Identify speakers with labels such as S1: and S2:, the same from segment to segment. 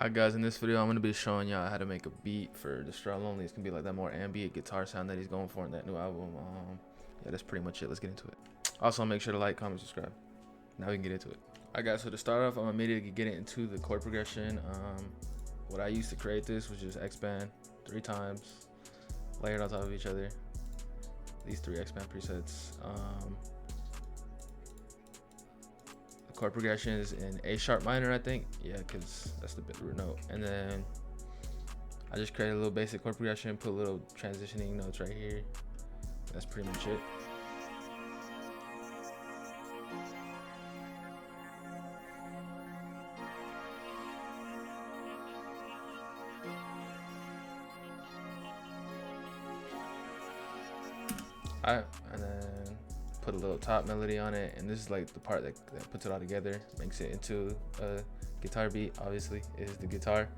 S1: Alright guys, in this video I'm going to be showing y'all how to make a beat for Destroy Lonely. It's going to be like that more ambient guitar sound that he's going for in that new album. Yeah, that's pretty much it. Let's get into it. Also, make sure to like, comment, subscribe. Now we can get into it. Alright guys, so to start off, I'm immediately getting into the chord progression. What I used to create this was just X-band 3 times, layered on top of each other. These 3 X-band presets. Chord progression is in A sharp minor, I think. Yeah, because that's the root note. And then I just created a little basic chord progression, put little transitioning notes right here. That's pretty much it. Alright, and then put a little top melody on it, and this is like the part that puts it all together, makes it into a guitar beat. Obviously is the guitar,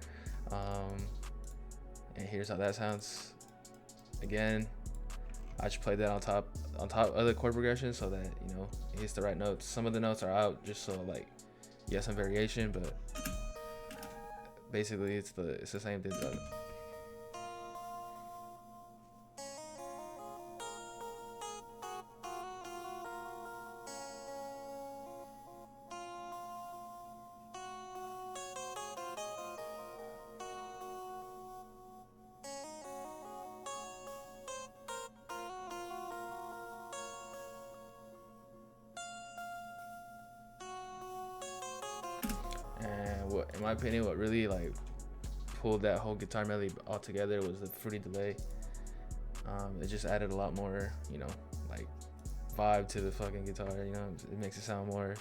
S1: and here's how that sounds. Again, I just played that on top of the chord progression so that, you know, it hits the right notes. Some of the notes are out just so like you have some variation, but basically it's the same thing though. And what, in my opinion, what really like pulled that whole guitar melody all together was the fruity delay. It just added a lot more, you know, like vibe to the fucking guitar. You know, it makes it sound more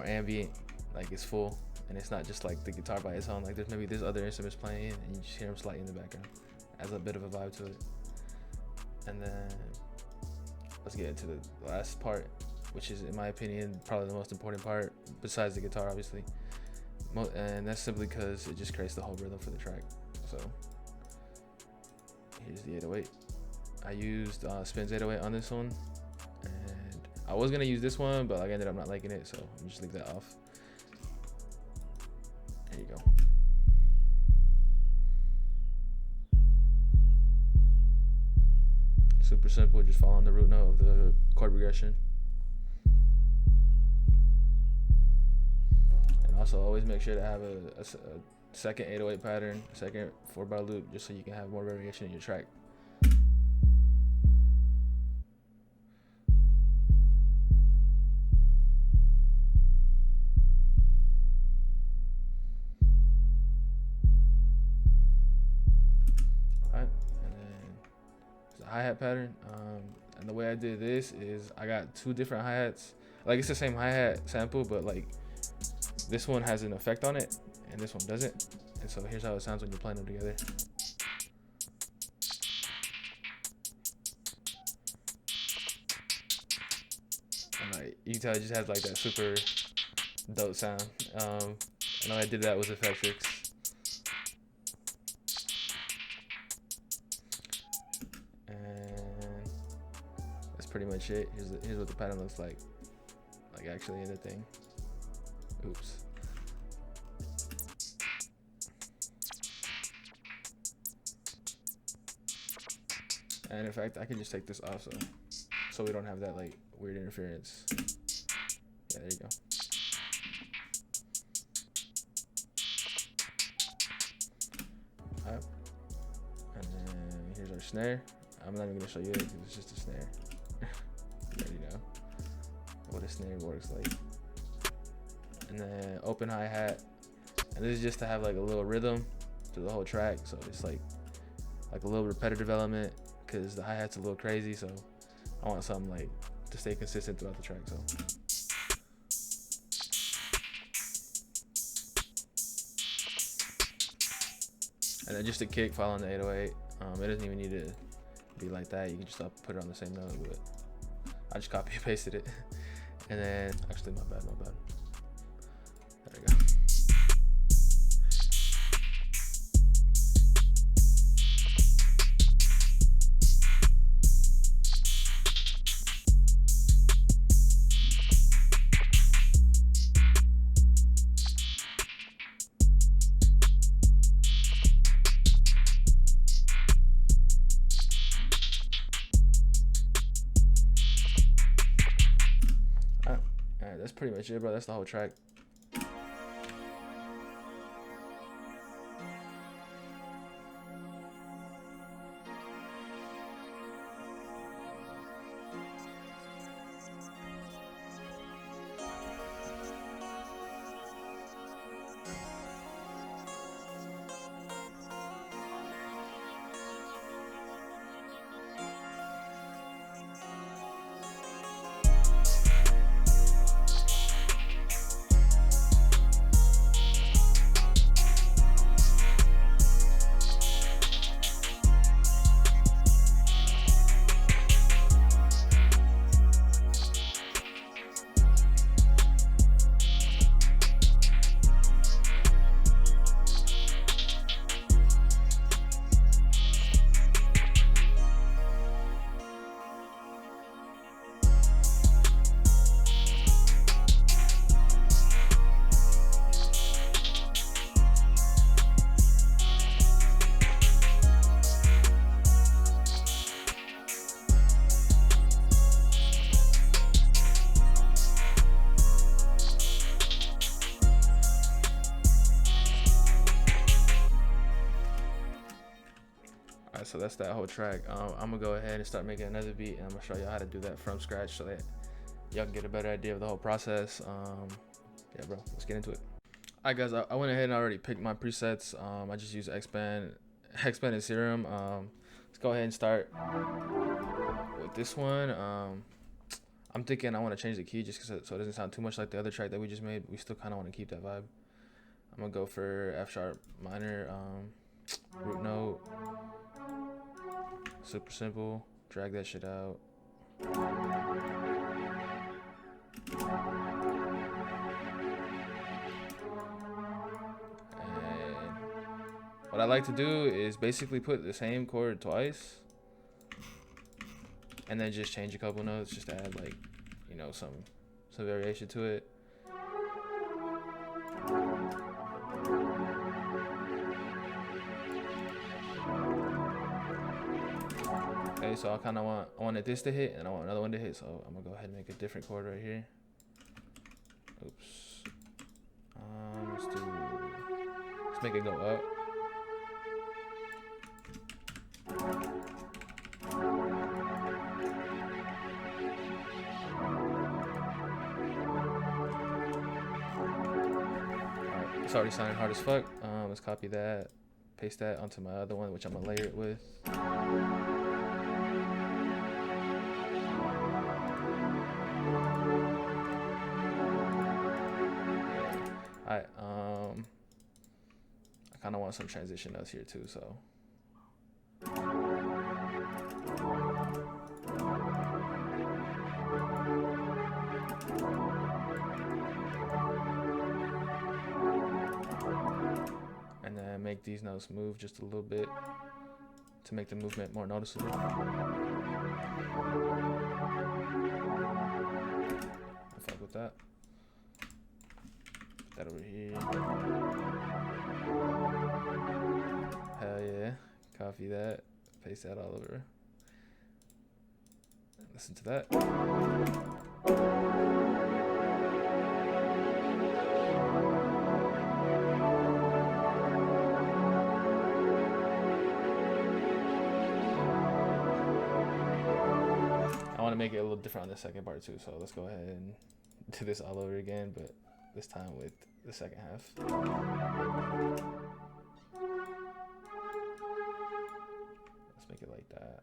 S1: ambient, like it's full, and it's not just like the guitar by its own. Like there's other instruments playing, and you just hear them slightly in the background. Adds a bit of a vibe to it. And then let's get into the last part, which is, in my opinion, probably the most important part besides the guitar, obviously. And that's simply because it just creates the whole rhythm for the track. So here's the 808. I used Spins 808 on this one, and I was gonna use this one, but like I ended up not liking it, so I'm just leave that off. There you go. Super simple, just following the root note of the chord progression. Also, always make sure to have a second 808 pattern, second 4-bar loop, just so you can have more variation in your track. Alright, and then the hi-hat pattern. And the way I did this is I got 2 different hi-hats. Like, it's the same hi-hat sample, but like this one has an effect on it, and this one doesn't. And so here's how it sounds when you're playing them together. And like you can tell, it just has like that super dope sound. And all I did that was Effectrix. And that's pretty much it. Here's what the pattern looks like actually in the thing. Oops. And in fact, I can just take this off so we don't have that like weird interference. Yeah, there you go. Alright. And then here's our snare. I'm not even gonna show you it because it's just a snare. You already know what a snare works like. And then open hi-hat, and this is just to have like a little rhythm through the whole track, so it's like a little repetitive element, because the hi-hat's a little crazy, so I want something like to stay consistent throughout the track. So and then just a kick following the 808. It doesn't even need to be like that, you can just put it on the same note, but I just copy and pasted it. And then actually my bad. There we go. pretty much it, bro. That's the whole track. Alright, so that's that whole track. I'm gonna go ahead and start making another beat, and I'm gonna show y'all how to do that from scratch so that y'all can get a better idea of the whole process. Yeah, bro, let's get into it. Alright, guys, I went ahead and already picked my presets. I just use Expand and Serum. Let's go ahead and start with this one. I'm thinking I want to change the key just so it doesn't sound too much like the other track that we just made. We still kind of want to keep that vibe. I'm gonna go for F sharp minor, root note, super simple. Drag that shit out. And what I like to do is basically put the same chord twice, and then just change a couple notes just to add, like, you know, some variation to it. Okay, so I wanted this to hit, and I want another one to hit, so I'm gonna go ahead and make a different chord right here. Oops. Let's make it go up. It's already sounding hard as fuck. Let's copy that, paste that onto my other one, which I'm gonna layer it with. Alright, I kind of want some transition notes here too, so. And then make these notes move just a little bit to make the movement more noticeable. I fuck with that. Put that over here. Hell yeah. Copy that. Paste that all over. Listen to that. I want to make it a little different on the second part too, so let's go ahead and do this all over again, but this time with the second half. Let's make it like that.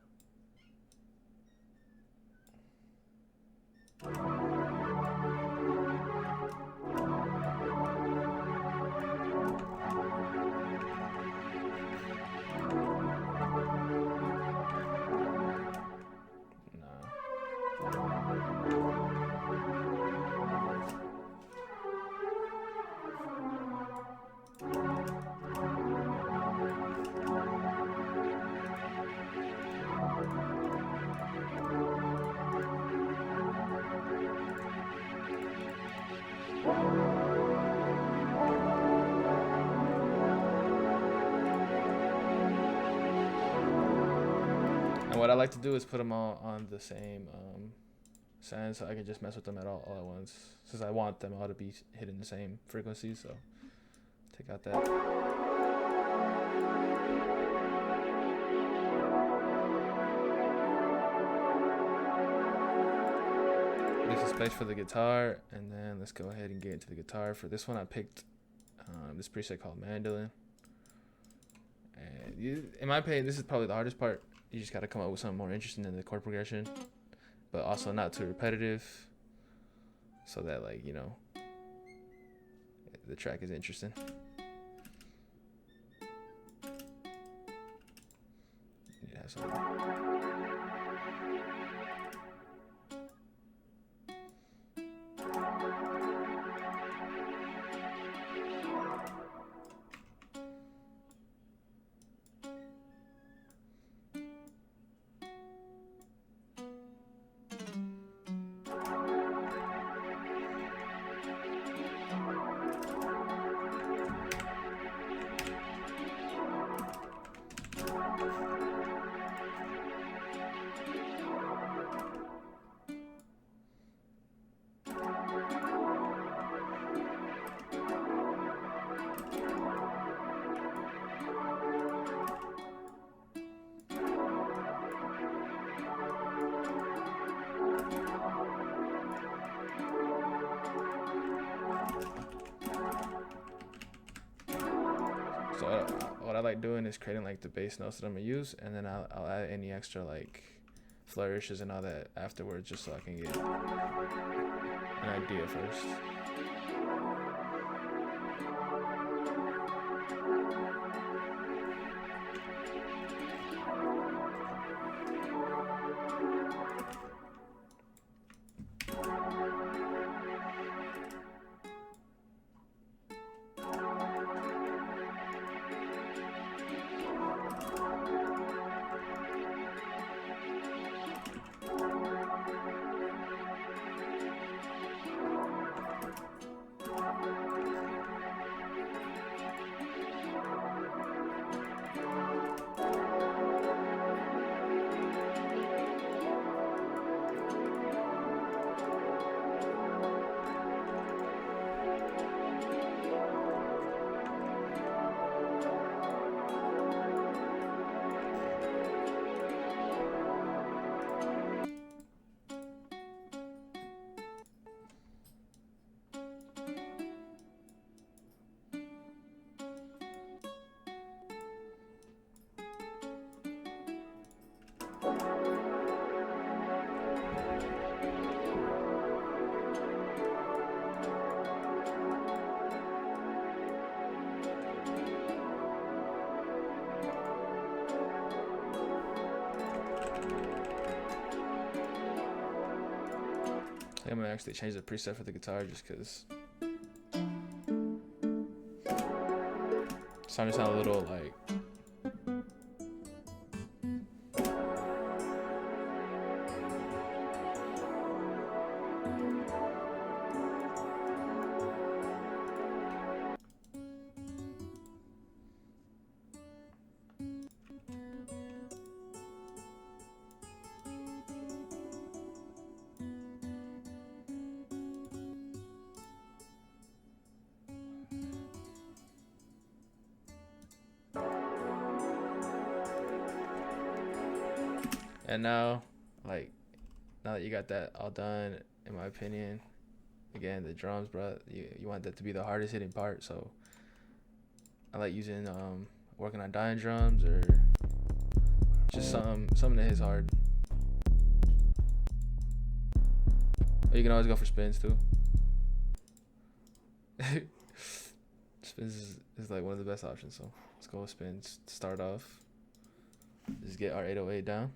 S1: And what I like to do is put them all on the same sense. So I can just mess with them all at once, since I want them all to be hitting the same frequency. So take out that. Leave some space for the guitar, and then let's go ahead and get into the guitar. For this one, I picked this preset called Mandolin. And in my opinion, this is probably the hardest part. You just got to come up with something more interesting than the chord progression, but also not too repetitive, so that, like, you know, the track is interesting. You have something. So what I like doing is creating like the bass notes that I'm gonna use, and then I'll add any extra like flourishes and all that afterwards, just so I can get an idea first. I think I'm gonna actually change the preset for the guitar just because it's starting to sound a little like And now that you got that all done, in my opinion, again, the drums, bro, you want that to be the hardest hitting part. So I like using working on dying drums or just something that hits hard. Or you can always go for spins too. Spins is like one of the best options. So let's go with spins to start off. Just get our 808 down.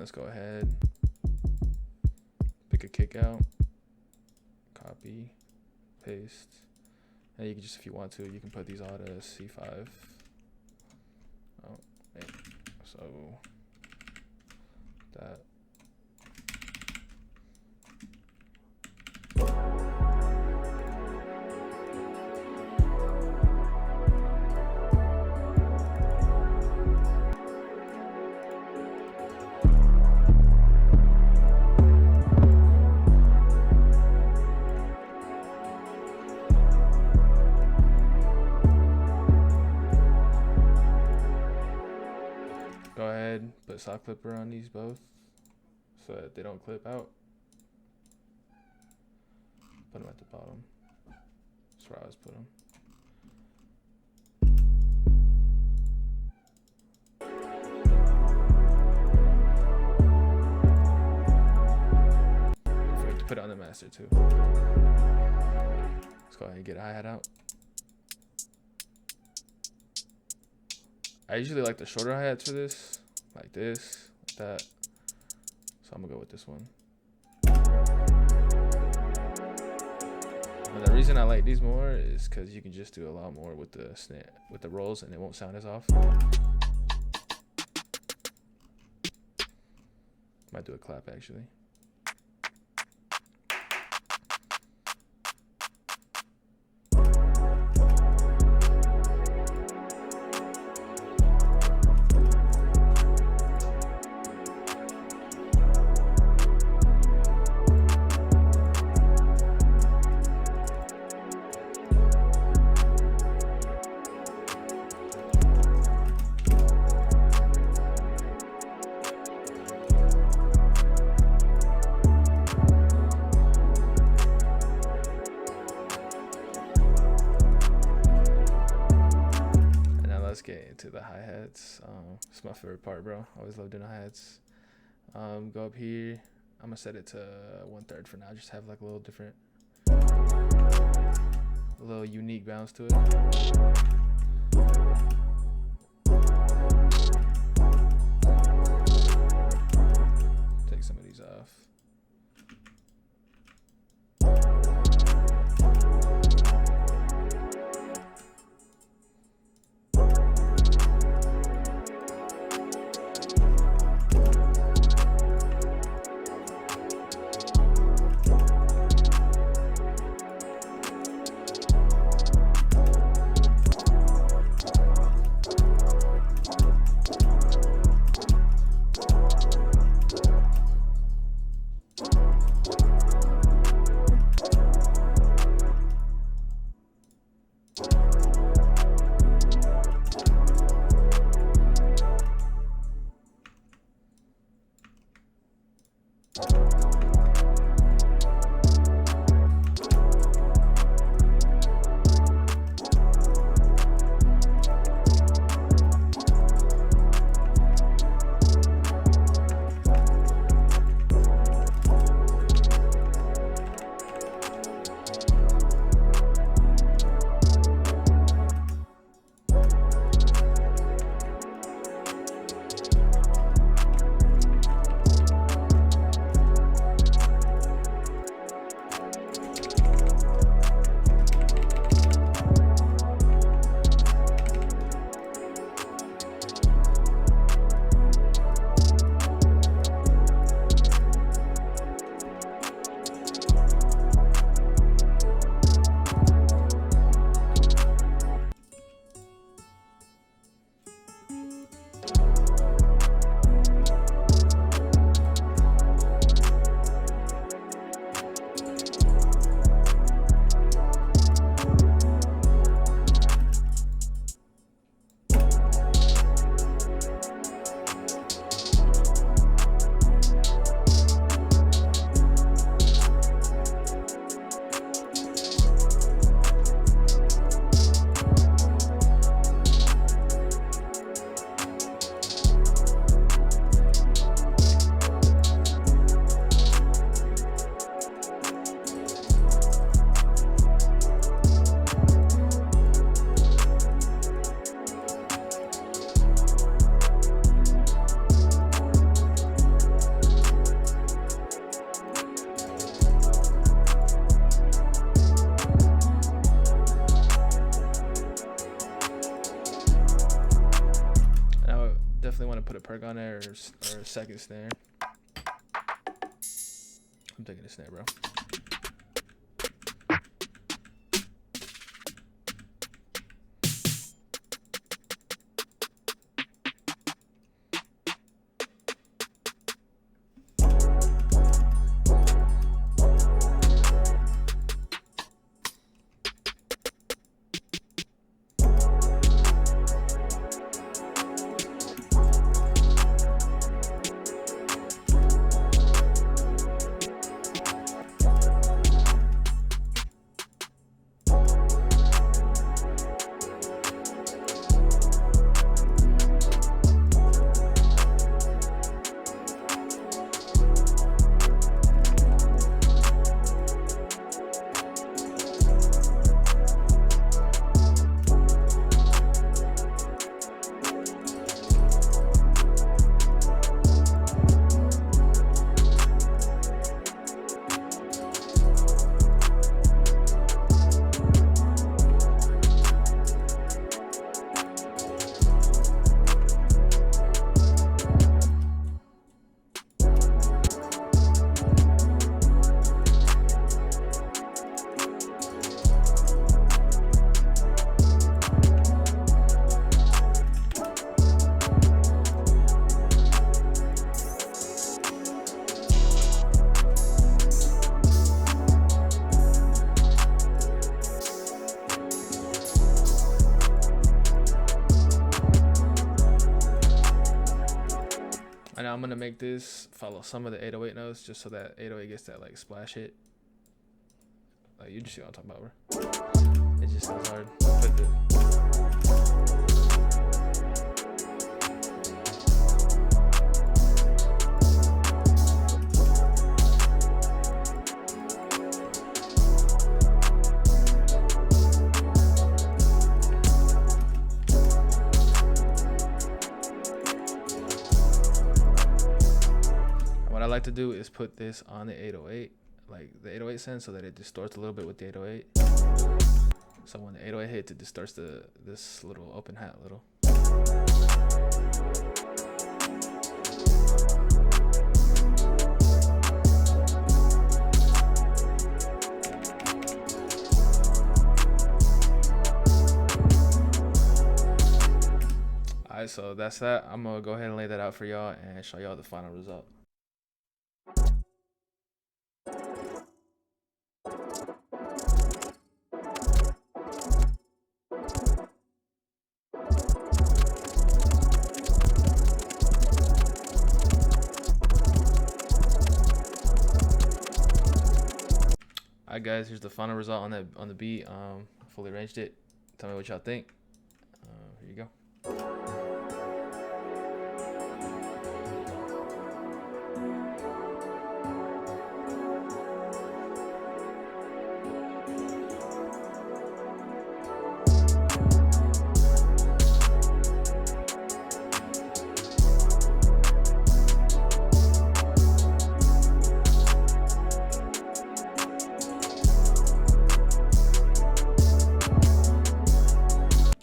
S1: let's go ahead, pick a kick out, copy, paste, and you can just, if you want to, you can put these all to C5. Oh, wait. So that. Go ahead, put sock clipper on these both so that they don't clip out. Put them at the bottom. That's where I always put them. To put it on the master too. Let's go ahead and get a hi-hat out. I usually like the shorter hi-hats for this, like this, like that. So I'm gonna go with this one. And the reason I like these more is because you can just do a lot more with the snare, with the rolls, and it won't sound as off. Might do a clap actually. Let's get into the hi-hats. It's my favorite part, bro. Always love doing hi-hats. Go up here. I'm gonna set it to 1/3 for now. Just have like a little different, a little unique bounce to it. Take some of these off. work on it, or a second snare. I'm taking a snare, bro. And I'm gonna make this follow some of the 808 notes, just so that 808 gets that like splash hit. Like, you just see what I'm talking about, bro. It just goes hard. Put the what I like to do is put this on the 808, like the 808 send, so that it distorts a little bit with the 808. So when the 808 hits, it distorts this little open hat a little. Alright, so that's that. I'm gonna go ahead and lay that out for y'all and show y'all the final result. Alright guys, here's the final result on the beat. Fully arranged it. Tell me what y'all think. Here you go.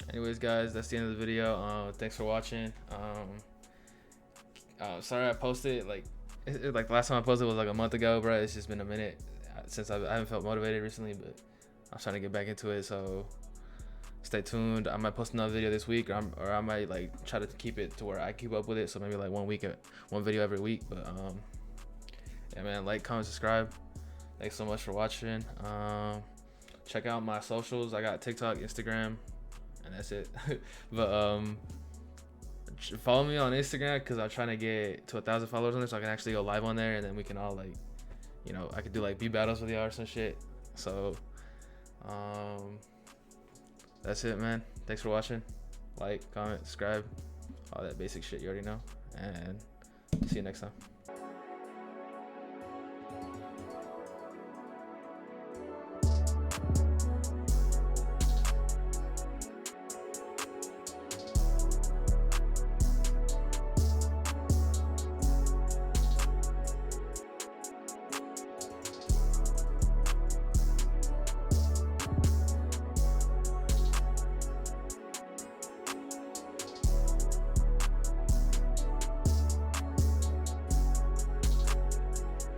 S1: Anyways guys, that's the end of the video. Thanks for watching. Sorry I posted like the last time I posted was like a month ago, bro. It's just been a minute since I haven't felt motivated recently, but I'm trying to get back into it, so stay tuned. I might post another video this week, or I might like try to keep it to where I keep up with it, so maybe like one video every week. But yeah man, like, comment, subscribe. Thanks so much for watching. Check out my socials. I got TikTok, Instagram, and that's it. But follow me on Instagram, because I'm trying to get to 1,000 followers on there, so I can actually go live on there, and then we can all like, you know, I could do like beat battles with y'all or some shit. So that's it, man. Thanks for watching. Like, comment, subscribe, all that basic shit you already know, and see you next time.